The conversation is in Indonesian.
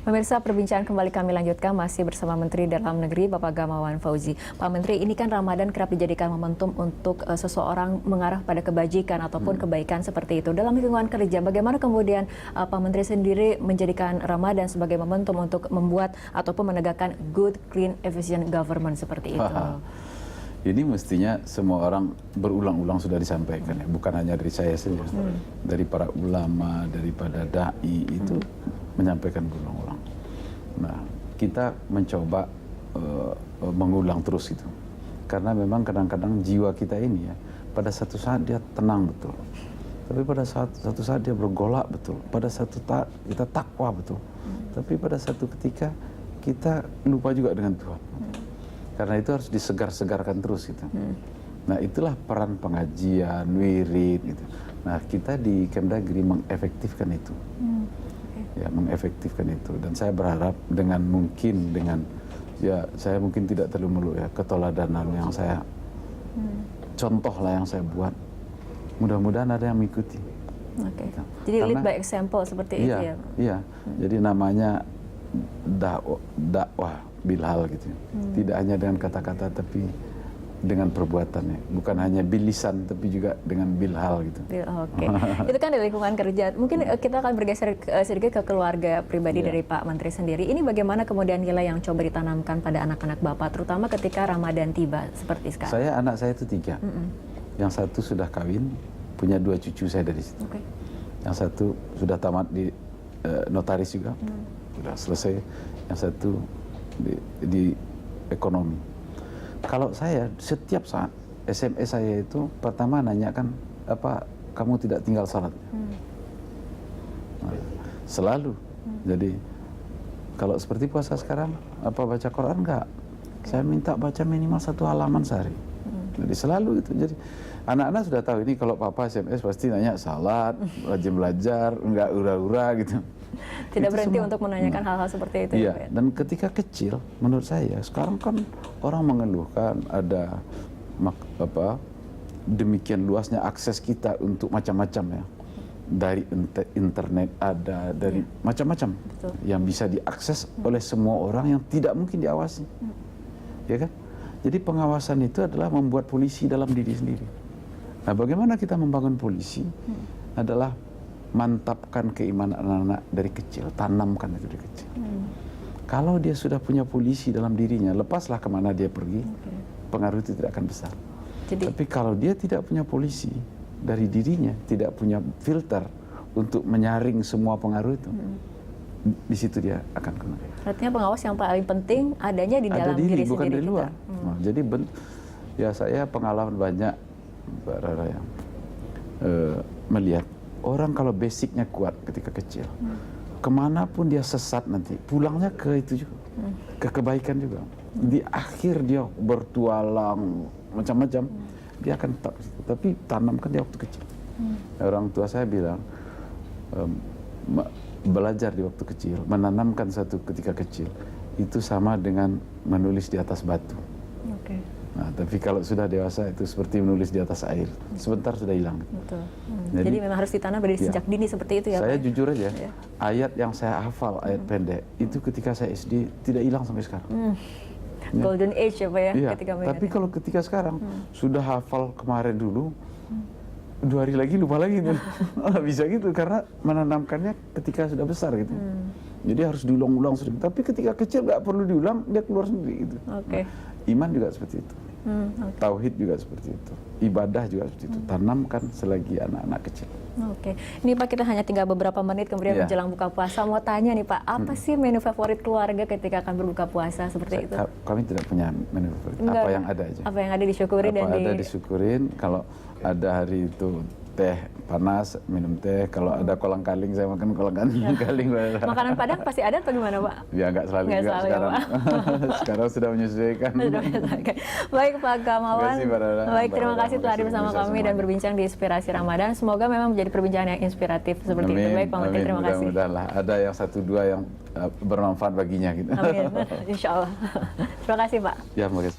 Pemirsa, perbincangan kembali kami lanjutkan masih bersama Menteri Dalam Negeri Bapak Gamawan Fauzi. Pak Menteri, ini kan Ramadan kerap dijadikan momentum untuk seseorang mengarah pada kebajikan ataupun kebaikan seperti itu. Dalam lingkungan kerja, bagaimana kemudian Pak Menteri sendiri menjadikan Ramadan sebagai momentum untuk membuat ataupun menegakkan good, clean, efficient government seperti itu? Ini mestinya semua orang berulang-ulang sudah disampaikan, ya. Bukan hanya dari saya saja, dari para ulama, daripada dai itu menyampaikan berulang-ulang. Nah, kita mencoba mengulang terus itu, karena memang kadang-kadang jiwa kita ini ya, pada satu saat dia tenang betul, tapi pada satu saat dia bergolak betul, pada satu kita takwa betul, tapi pada satu ketika kita lupa juga dengan Tuhan. Karena itu harus disegar-segarkan terus gitu. Nah, itulah peran pengajian, wirid gitu. Nah, kita di Kemdagri mengefektifkan itu. Ya, mengefektifkan itu. Dan saya berharap dengan ya saya mungkin tidak terlalu melulu ya, keteladanan yang saya contoh lah yang saya buat. Mudah-mudahan ada yang mengikuti. Gitu. Jadi lead by example seperti itu ya? Iya, jadi namanya dakwah bilhal gitu. Tidak hanya dengan kata-kata tapi dengan perbuatannya. Bukan hanya bilisan tapi juga dengan bilhal gitu. Oke. Itu kan dari lingkungan kerja. Mungkin kita akan bergeser sedikit ke keluarga pribadi dari Pak Menteri sendiri. Ini bagaimana kemudian nilai yang coba ditanamkan pada anak-anak Bapak, terutama ketika Ramadan tiba seperti sekarang? Anak saya itu 3. Yang satu sudah kawin, punya 2 cucu saya dari situ. Yang satu sudah tamat di notaris juga, sudah selesai. Yang satu di ekonomi. Kalau saya setiap saat SMS saya itu pertama nanyakan apa kamu tidak tinggal salat. Nah, selalu. Jadi kalau seperti puasa sekarang apa baca Quran enggak? Saya minta baca minimal 1 halaman sehari. Jadi selalu itu. Jadi anak-anak sudah tahu ini kalau papa SMS pasti nanya salat, rajin belajar, enggak ura-ura gitu. Tidak berhenti untuk menanyakan hal-hal seperti itu. Iya, ya? Dan ketika kecil, menurut saya sekarang kan orang mengeluhkan ada demikian luasnya akses kita untuk macam-macam ya, dari internet ada, dari macam-macam yang bisa diakses oleh semua orang yang tidak mungkin diawasi, ya kan? Jadi pengawasan itu adalah membuat polisi dalam diri sendiri. Nah, bagaimana kita membangun polisi adalah mantapkan keimanan anak-anak dari kecil, tanamkan itu dari kecil. Kalau dia sudah punya polisi dalam dirinya, lepaslah kemana dia pergi, pengaruh itu tidak akan besar. Tapi kalau dia tidak punya polisi dari dirinya, tidak punya filter untuk menyaring semua pengaruh itu, di situ dia akan kena. Artinya pengawas yang paling penting adanya di dalam diri bukan sendiri di luar. Nah, jadi ya saya pengalaman banyak, Mbak Rara, yang melihat orang kalau basicnya kuat ketika kecil, kemanapun dia sesat nanti, pulangnya ke itu juga, ke kebaikan juga. Di akhir dia bertualang macam-macam, dia akan tetap situ. Tapi tanamkan dia waktu kecil. Orang tua saya bilang, belajar di waktu kecil, menanamkan satu ketika kecil, itu sama dengan menulis di atas batu. Nah, tapi kalau sudah dewasa itu seperti menulis di atas air, sebentar sudah hilang. Betul. Jadi memang harus ditanam dari sejak dini seperti itu ya, saya Pak? Jujur aja, ayat yang saya hafal, ayat pendek, itu ketika saya SD tidak hilang sampai sekarang. Golden age ya Pak ya? Ketika tapi kalau ketika sekarang, sudah hafal kemarin dulu, 2 hari lagi lupa lagi. Bisa gitu, karena menanamkannya ketika sudah besar gitu. Jadi harus diulang-ulang sering. Tapi ketika kecil nggak perlu diulang, dia keluar sendiri gitu. Nah, iman juga seperti itu. Tauhid juga seperti itu. Ibadah juga seperti itu. Tanamkan selagi anak-anak kecil. Ini Pak, kita hanya tinggal beberapa menit kemudian menjelang buka puasa. Mau tanya nih Pak, apa sih menu favorit keluarga ketika akan berbuka puasa seperti itu? Kami tidak punya menu favorit. Apa yang ada aja. Apa yang ada disyukurin disyukurin. Kalau ada hari itu teh panas, minum teh. Kalau ada kolang kaling, saya makan kolang kaling. Makanan Padang pasti ada atau gimana Pak? Ya nggak selalu juga sekarang. Sekarang sudah menyesuaikan. Baik Pak Gamawan. Baik, terima kasih telah hadir bersama kami dan berbincang di Inspirasi Ramadan. Semoga memang menjadi perbincangan yang inspiratif seperti itu. Baik Pak Menteri, terima kasih. Mudah-mudahan lah ada yang 1-2 yang bermanfaat baginya gitu. Amin. Insya Allah. Terima kasih Pak. Ya, makasih.